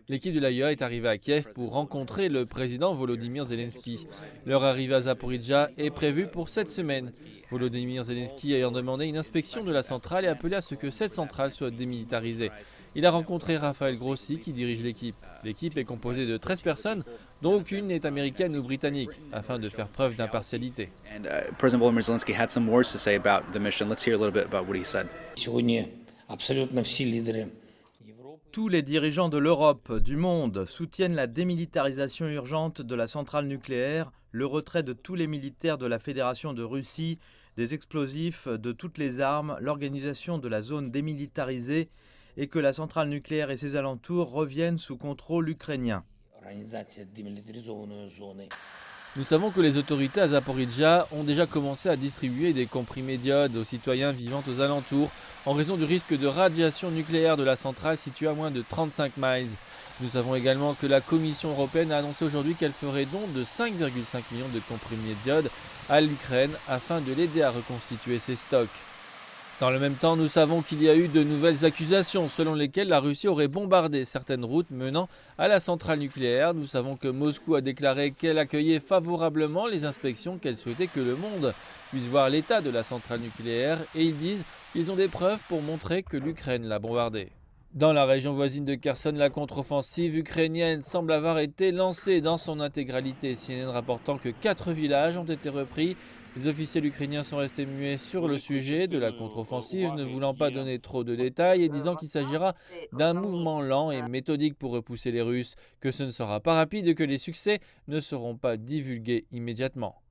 L'équipe de l'AIEA est arrivée à Kiev pour rencontrer le président Volodymyr Zelensky. Leur arrivée à Zaporizhzhia est prévue pour cette semaine. Volodymyr Zelensky ayant demandé une inspection de la centrale et appelé à ce que cette centrale soit démilitarisée. Il a rencontré Raphaël Grossi qui dirige l'équipe. L'équipe est composée de 13 personnes, dont aucune n'est américaine ou britannique, afin de faire preuve d'impartialité. President Volodymyr Zelensky had some words to say about the mission. Let's hear a little bit about what he said. Tous les dirigeants de l'Europe, du monde, soutiennent la démilitarisation urgente de la centrale nucléaire, le retrait de tous les militaires de la Fédération de Russie, des explosifs, de toutes les armes, l'organisation de la zone démilitarisée et que la centrale nucléaire et ses alentours reviennent sous contrôle ukrainien. Nous savons que les autorités à Zaporizhzhia ont déjà commencé à distribuer des comprimés d'iode aux citoyens vivant aux alentours en raison du risque de radiation nucléaire de la centrale située à moins de 35 miles. Nous savons également que la Commission européenne a annoncé aujourd'hui qu'elle ferait don de 5,5 millions de comprimés d'iode à l'Ukraine afin de l'aider à reconstituer ses stocks. Dans le même temps, nous savons qu'il y a eu de nouvelles accusations selon lesquelles la Russie aurait bombardé certaines routes menant à la centrale nucléaire. Nous savons que Moscou a déclaré qu'elle accueillait favorablement les inspections, qu'elle souhaitait que le monde puisse voir l'état de la centrale nucléaire et ils disent qu'ils ont des preuves pour montrer que l'Ukraine l'a bombardée. Dans la région voisine de Kherson, la contre-offensive ukrainienne semble avoir été lancée dans son intégralité, CNN rapportant que 4 villages ont été repris. Les officiels ukrainiens sont restés muets sur le sujet de la contre-offensive, ne voulant pas donner trop de détails et disant qu'il s'agira d'un mouvement lent et méthodique pour repousser les Russes, que ce ne sera pas rapide et que les succès ne seront pas divulgués immédiatement.